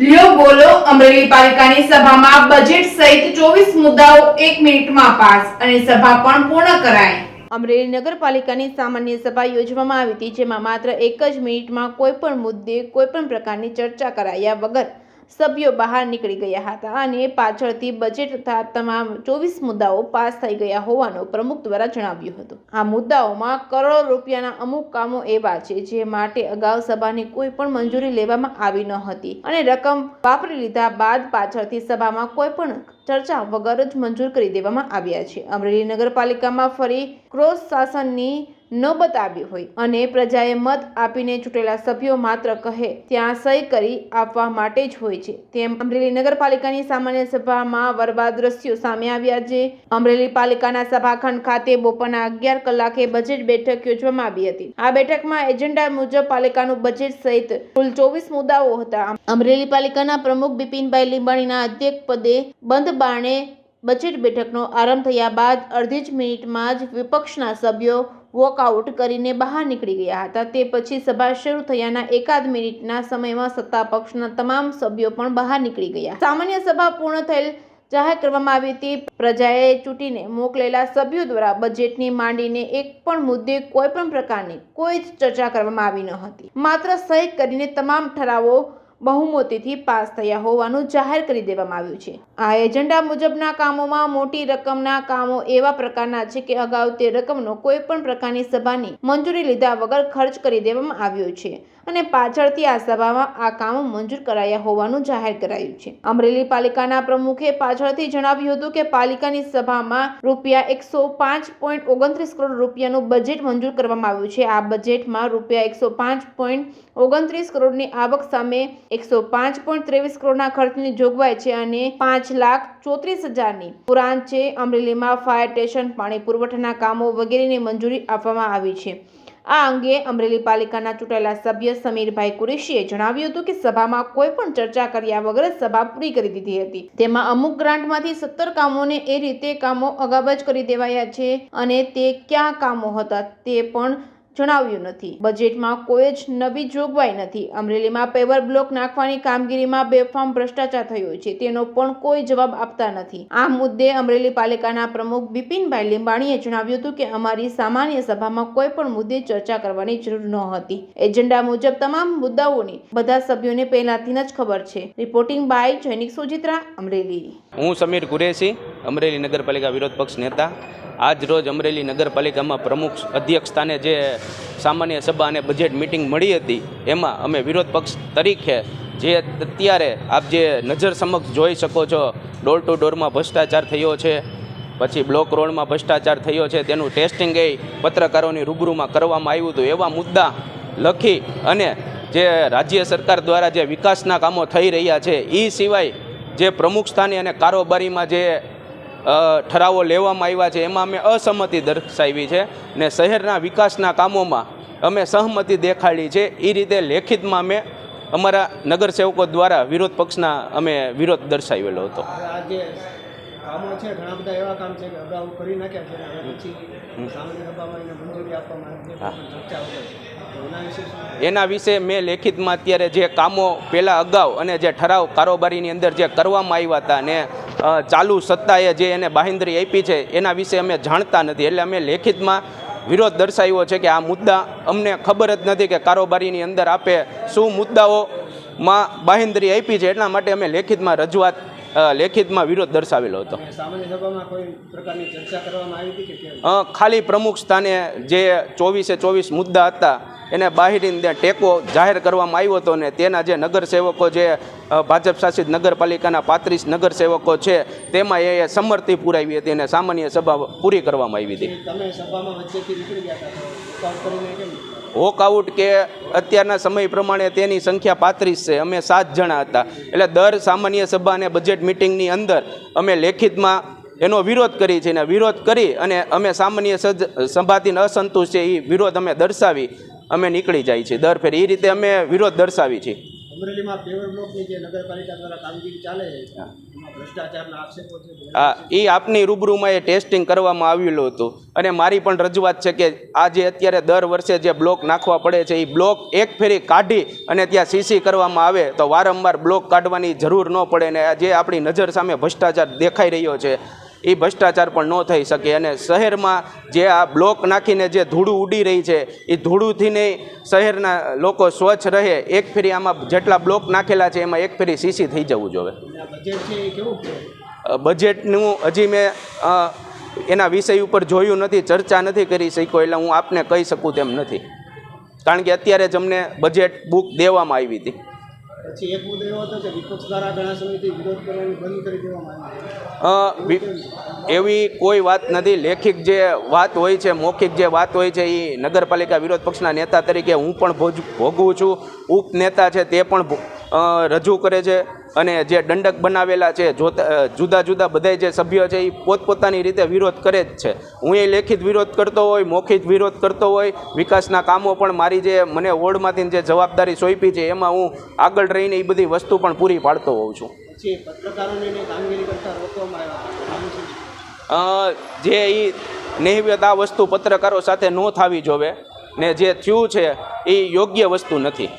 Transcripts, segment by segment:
લ્યો બોલો અમરેલી પાલિકાની સભામાં બજેટ સહિત 24 મુદ્દાઓ 1 મિનિટમાં પાસ અને સભા પણ પૂર્ણ કરાઈ। અમરેલી નગરપાલિકાની સામાન્ય સભા યોજવામાં આવી હતી, જેમાં માત્ર 1 જ મિનિટમાં કોઈ પણ મુદ્દે કોઈ પણ પ્રકારની ચર્ચા કરાયા વગર સભ્યો બહાર નીકળી ગયા હતા અને પાછળથી બજેટ તથા તમામ 24 મુદ્દાઓ પાસ થઈ ગયા હોવાનું પ્રમુખ દ્વારા જણાવ્યું હતું। આ મુદ્દાઓમાં કરોડો રૂપિયાના અમુક કામો એવા છે જે માટે અગાઉ સભાની કોઈ પણ મંજૂરી લેવામાં આવી ન હતી અને રકમ વાપરી લીધા બાદ પાછળથી સભામાં કોઈ પણ ચર્ચા વગર જ મંજૂર કરી દેવામાં આવ્યા છે। અમરેલી નગરપાલિકામાં ફરી ક્રોસ શાસનની નોબત આવી હોય અને પ્રજાએ મત આપીને ચૂંટેલા સભ્યો માત્ર કહે ત્યાં સહી કરી આપવા માટે જ હોય છે, તેમ અમરેલી નગરપાલિકાની સામાન્ય સભામાં બરબાદ દ્રશ્યો સામે આવ્યા છે। અમરેલી પાલિકાના સભાખંડ ખાતે બપોરના 11 કલાકે બજેટ બેઠક યોજવામાં આવી હતી। આ બેઠકમાં એજન્ડા મુજબ પાલિકાનું બજેટ સહિત કુલ 24 મુદ્દાઓ હતા। અમરેલી પાલિકાના પ્રમુખ બિપિનભાઈ લીંબાણીના અધ્યક્ષ પદે બંધ બારણે બજેટ બેઠકનો આરંભ થયા બાદ અડધી જ મિનિટમાં જ વિપક્ષના સભ્યો વોકઆઉટ કરીને બહાર નીકળી ગયા હતા। તે પછી સભા શરૂ થયાના એકાદ મિનિટના સમયમાં સત્તા પક્ષના તમામ સભ્યો પણ બહાર નીકળી ગયા। સામાન્ય સભા પૂર્ણ થયેલ જાહેર કરવામાં આવી હતી। પ્રજાએ ચૂંટીને મોકલેલા સભ્યો દ્વારા બજેટની માંડીને એક પણ મુદ્દે કોઈ પણ પ્રકારની કોઈ જ ચર્ચા કરવામાં આવી ન હતી। માત્ર સહી કરીને તમામ ઠરાવો બહુમતીથી પાસ થયા હોવાનું જાહેર કરી દેવામાં આવ્યું છે। આ એજન્ડા મુજબના કામોમાં મોટી રકમના કામો એવા પ્રકારના છે કે અગાઉ તે રકમનો કોઈ પણ પ્રકારની સભાની મંજૂરી લીધા વગર ખર્ચ કરી દેવામાં આવ્યો છે અને પાછળથી આ સભામાં આ કામો મંજૂર કરાયા હોવાનું જાહેર કરાયું છે। અમરેલી પાલિકાના પ્રમુખે પાછળથી જણાવ્યું હતું કે પાલિકાની સભામાં રૂપિયા 105.29 કરોડ રૂપિયાનું બજેટ મંજૂર કરવામાં આવ્યું છે। આ બજેટમાં રૂપિયા 105.29 કરોડની આવક સામે 105.23 કરોડના ખર્ચની જોગવાઈ છે અને 5,34,000ની પુરાણ છે। અમરેલીમાં ફાયર સ્ટેશન, પાણી પુરવઠાના કામો વગેરેની મંજૂરી આપવામાં આવી છે। આ અંગે અમરેલી પાલિકાના ચૂંટાયેલા સભ્ય સમીરભાઈ કુરેશીએ જણાવ્યું હતું કે સભામાં કોઈ પણ ચર્ચા કર્યા વગર સભા પૂરી કરી દીધી હતી। તેમાં અમુક ગ્રાન્ટમાંથી 17 કામોને એ રીતે કામો અગાઉ જ કરી દેવાયા છે અને તે ક્યાં કામો હતા તે પણ જણાવ્યું નથી। બજેટમાં કોઈ જ નવી જોગવાઈ નથી। અમરેલીમાં પેવર બ્લોક નાખવાની કામગીરીમાં બેફામ ભ્રષ્ટાચાર થયો છે, તેનો પણ કોઈ જવાબ આપતા નથી। આ મુદ્દે અમરેલી પાલિકાના પ્રમુખ બિપિનભાઈ લીંબાણીએ જણાવ્યું હતું કે અમારી સામાન્ય સભામાં કોઈ પણ મુદ્દે ચર્ચા કરવાની જરૂર નહોતી। એજન્ડા મુજબ તમામ મુદ્દાઓની બધા સભ્યોને પહેલાથી જ ખબર છે। Reporting by Jainik Sujitra, Amreli. હું સમીર કુરેશી, અમરેલી નગરપાલિકા વિરોધ પક્ષ નેતા। આજ રોજ અમરેલી નગરપાલિકામાં પ્રમુખ અધ્યક્ષ સ્થાને જે સામાન્ય સભા અને બજેટ મિટિંગ મળી હતી, એમાં અમે વિરોધ પક્ષ તરીકે જે અત્યારે આપ જે નજર સમક્ષ જોઈ શકો છો, ડોર ટુ ડોરમાં ભ્રષ્ટાચાર થયો છે, પછી બ્લોક રોડમાં ભ્રષ્ટાચાર થયો છે, તેનું ટેસ્ટિંગ એ પત્રકારોની રૂબરૂમાં કરવામાં આવ્યું હતું। એવા મુદ્દા લખી અને જે રાજ્ય સરકાર દ્વારા જે વિકાસના કામો થઈ રહ્યા છે એ સિવાય જે પ્રમુખ સ્થાને અને કારોબારીમાં જે ઠરાવો લેવામાં આવ્યા છે એમાં અમે અસહમતિ દર્શાવી છે ને શહેરના વિકાસના કામોમાં અમે સહમતિ દેખાડી છે। એ રીતે લેખિતમાં અમે અમારા નગરસેવકો દ્વારા વિરોધ પક્ષના અમે વિરોધ દર્શાવેલો હતો। કામો છે ઘણા બધા એવા કામ છે કે અગાઉ કરી નાખ્યા છે અને પછી સામાન્ય સભામાં એને મંજૂરી આપવામાં ચર્ચા વગર એના વિશે મેં લેખિતમાં અત્યારે જે કામો પહેલાં અગાઉ અને જે ઠરાવ કારોબારીની અંદર જે કરવામાં આવ્યા હતા ને ચાલુ સત્તાએ જે એને બાંહેધરી આપી છે એના વિશે અમે જાણતા નથી, એટલે અમે લેખિતમાં વિરોધ દર્શાવ્યો છે કે આ મુદ્દા અમને ખબર જ નથી કે કારોબારીની અંદર આપે શું મુદ્દાઓમાં બાંહેધરી આપી છે, એટલા માટે અમે લેખિતમાં વિરોધ દર્શાવેલો હતો। સામાન્ય સભામાં કોઈ પ્રકારની ચર્ચા કરવામાં આવી હતી કે ખાલી પ્રમુખ સ્થાને જે 24 મુદ્દા હતા એને બાહેરીને ટેકો જાહેર કરવામાં આવ્યો હતો ને તેના જે નગરસેવકો જે ભાજપ શાસિત નગરપાલિકાના 35 નગરસેવકો છે તેમાં એ સમર્થી પુરાવી હતી અને સામાન્ય સભા પૂરી કરવામાં આવી હતી। તમે સભામાં વચ્ચેથી નીકળી ગયા હતા વોકઆઉટ કે અત્યારના સમય પ્રમાણે તેની સંખ્યા 35 છે, અમે 7 જણા હતા, એટલે દર સામાન્ય સભા અને બજેટ મિટિંગની અંદર અમે લેખિતમાં એનો વિરોધ કરી છે ને વિરોધ કરી અને અમે સામાન્ય સભાથી અસંતુષ્ટ છે એ વિરોધ અમે દર્શાવી અમે નીકળી જાય છે દર ફેર, એ રીતે અમે વિરોધ દર્શાવી છે। અમરેલીમાં પેવર બ્લોકની જે નગરપાલિકા દ્વારા કામગીરી ચાલે છે, ભ્રષ્ટાચારના આક્ષેપો છે, હા, એ આપની રૂબરૂમાં એ ટેસ્ટિંગ કરવામાં આવેલું હતું અને મારી પણ રજૂઆત છે કે આ જે અત્યારે દર વર્ષે જે બ્લોક નાખવા પડે છે એ બ્લોક એક ફેરી કાઢી અને ત્યાં સીસી કરવામાં આવે તો વારંવાર બ્લોક કાઢવાની જરૂર ન પડે. ને જે આપણી નજર સામે ભ્રષ્ટાચાર દેખાઈ રહ્યો છે એ ભ્રષ્ટાચાર પણ ન થઈ શકે. અને શહેરમાં જે આ બ્લોક નાખીને જે ધૂળું ઉડી રહી છે એ ધૂળુંથી નહીં શહેરના લોકો સ્વચ્છ રહે. એક ફેરી આમાં જેટલા બ્લોક નાખેલા છે એમાં એક ફેરી સીસી થઈ જવું જોઈએ. બજેટ છે એ કેવું છે? બજેટનું હજી મેં એના વિષય ઉપર જોયું નથી, ચર્ચા નથી કરી શક્યો, એટલે હું આપને કહી શકું તેમ નથી. કારણ કે અત્યારે જ અમને બજેટ બુક દેવામાં આવી હતી. પછી એક મુદ્દો એવો હતો કે વિપક્ષ દ્વારા ઘણા સમયથી વિરોધ કરવાનું બંધ કરી દેવામાં આવ્યો. એવી કોઈ વાત નથી. લેખિત જે વાત હોય છે, મૌખિક જે વાત હોય છે એ નગરપાલિકા વિરોધ પક્ષના નેતા તરીકે હું પણ ભોગવું છું, ઉપનેતા છે તે પણ રજૂ કરે છે. અને જે દંડક બનાવેલા છે જુદા જુદા બધા જે સભ્યો છે એ પોતપોતાની રીતે વિરોધ કરે જ છે. હું એ લેખિત વિરોધ કરતો હોય, મૌખિક વિરોધ કરતો હોય, વિકાસના કામો પણ મારી જે મને વોર્ડમાંથી જે જવાબદારી સોંપી છે એમાં હું આગળ રહીને એ બધી વસ્તુ પણ પૂરી પાડતો હોઉં છું. પછી પત્રકારોને કામગીરી કરતા રોકવામાં આવ્યા. જે એ નહિવત આ વસ્તુ પત્રકારો સાથે ન થવી જોવે ને જે થયું છે એ યોગ્ય વસ્તુ નથી.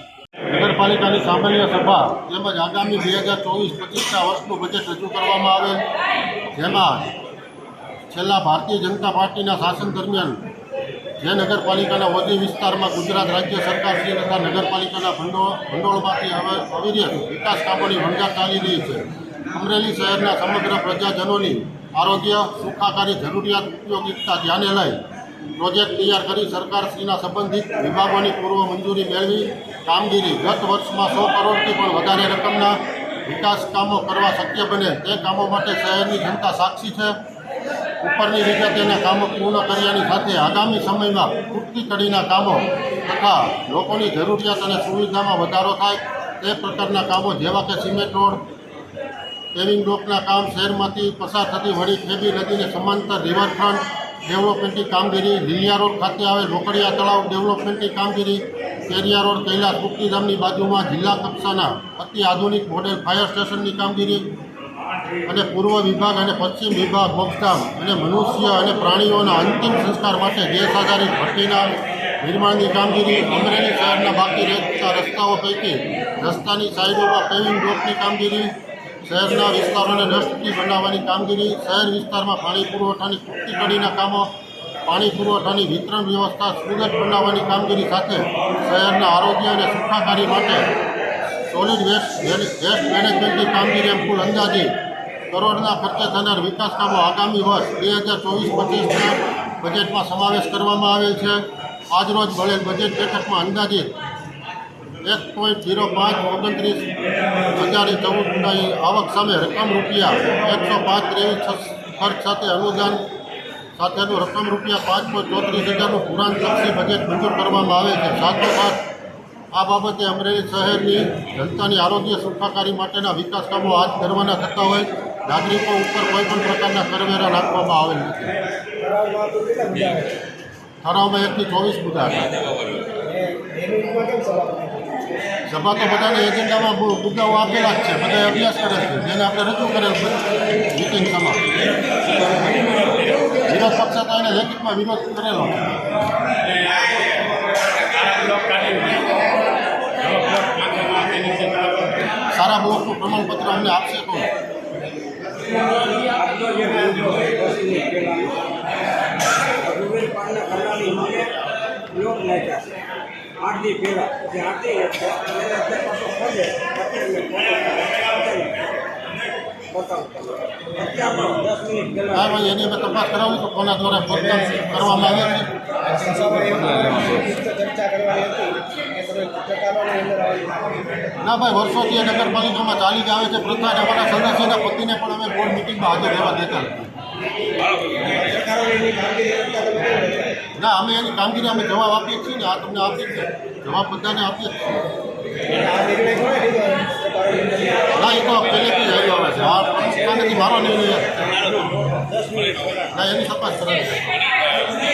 નગરપાલિકાની સામાન્ય સભા તેમજ આગામી 2024-25ના વર્ષનું બજેટ રજૂ કરવામાં આવે, જેમાં છેલ્લા ભારતીય જનતા પાર્ટીના શાસન દરમિયાન જે નગરપાલિકાના ઓજી વિસ્તારમાં ગુજરાત રાજ્ય સરકારશ્રી તથા નગરપાલિકાના ભંડોળમાંથી હવે અવિરત વિકાસ કામોની વણઝાર ચાલી રહી છે. અમરેલી શહેરના સમગ્ર પ્રજાજનોની આરોગ્ય સુખાકારી જરૂરિયાત ઉપયોગિતા ધ્યાને લઈ પ્રોજેક્ટ તૈયાર કરી સરકારશ્રીના સંબંધિત વિભાગોની પૂર્વ મંજૂરી મેળવી કામગીરી ગત વર્ષમાં 100 કરોડથી પણ વધારે રકમના વિકાસ કામો કરવા શક્ય બને તે કામો માટે શહેરની જનતા સાક્ષી છે. ઉપરની રીતે તેના કામો પૂર્ણ કર્યાની સાથે આગામી સમયમાં પૂરતી કડીના કામો તથા લોકોની જરૂરિયાત અને સુવિધામાં વધારો થાય તે પ્રકારના કામો જેવા કે સિમેન્ટ રોડ, પેવિંગ બ્લોકના કામ, શહેરમાંથી પસાર થતી વડી ખેબી નદીને સમાંતર રિવરફ્રન્ટ ડેવલપમેન્ટની કામગીરી, લીલિયા રોડ ખાતે આવેલ રોકડિયા તળાવ ડેવલપમેન્ટની કામગીરી, કેરિયા રોડ કૈલાસ મુક્તિધામની બાજુમાં જિલ્લા કક્ષાના અતિ આધુનિક મોડેલ ફાયર સ્ટેશનની કામગીરી અને પૂર્વ વિભાગ અને પશ્ચિમ વિભાગ મોક્ષધામ અને મનુષ્ય અને પ્રાણીઓના અંતિમ સંસ્કાર માટે ગેસ આધારિત ભઠ્ઠીના નિર્માણની કામગીરી, અમરેલી શહેરના બાકી રહેતા રસ્તાઓ પૈકી રસ્તાની સાઈડોમાં પેવિંગ બ્લોકની કામગીરી, શહેરના વિસ્તારોને ડસ્ટફ્રી બનાવવાની કામગીરી, શહેર વિસ્તારમાં પાણી પુરવઠાની પૂરતી કડીના કામો, પાણી પુરવઠાની વિતરણ વ્યવસ્થા સુગત બનાવવાની કામગીરી સાથે શહેરના આરોગ્ય અને સુખાકારી માટે સોલિડ વેસ્ટ મેનેજમેન્ટની કામગીરી એમ કુલ અંદાજે કરોડના ખર્ચે થનાર વિકાસ કામો આગામી વર્ષ 2024-25ના બજેટમાં સમાવેશ કરવામાં આવેલ છે. આજરોજ મળેલ બજેટ બેઠકમાં અંદાજે 1.0529 આવક સામે રકમ રૂપિયા 105 ખર્ચ સાથે અનુદાન સાથેનું રકમ રૂપિયા 5.34 પુરાણ લક્ષી બજેટ મંજૂર કરવામાં આવે છે. સાથોસાથ આ બાબતે અમરેલી શહેરની જનતાની આરોગ્ય સુખાકારી માટેના વિકાસ કામો હાથ ધરવાના થતા હોય નાગરિકો ઉપર કોઈપણ પ્રકારના કરવેરા નાખવામાં આવેલ નથી. ઠરાવમાં 1 થી 24 મુદ્દા હતા. સભા તો બધાને એજન્ડામાં મુદ્દાઓ આપેલા જ છે, બધા અભ્યાસ કરે છે, જેને આપણે રજૂ કરેલ છે મિટિંગ સમા. વિરોધ પક્ષે તો એને લેખિતમાં વિરોધ કરેલો છે. સારા બ્લોકનું પ્રમાણપત્ર અમને આપશે તો હા ભાઈ, એની અમે તપાસ કરાવી તો કોના દ્વારા ખોદકામ કરવામાં આવે છે. ના ભાઈ, વર્ષોથી એ નગરપાલિકામાં ચાલી જ આવે છે પ્રથા. અને અમારા સદસ્યના પતિને પણ અમે બોર્ડ મિટિંગમાં હાજર રહેવા દેતા ના, અમે એની કામગીરી અમે જવાબ આપીએ છીએ ને. આ તમને આપીએ છીએ જવાબ, બધાને આપીએ જ છીએ. ના, એ તો પહેલેથી જ આવ્યો આવે છે. આ નથી મારો નિર્ણય. ના, એની તપાસ કરાવી.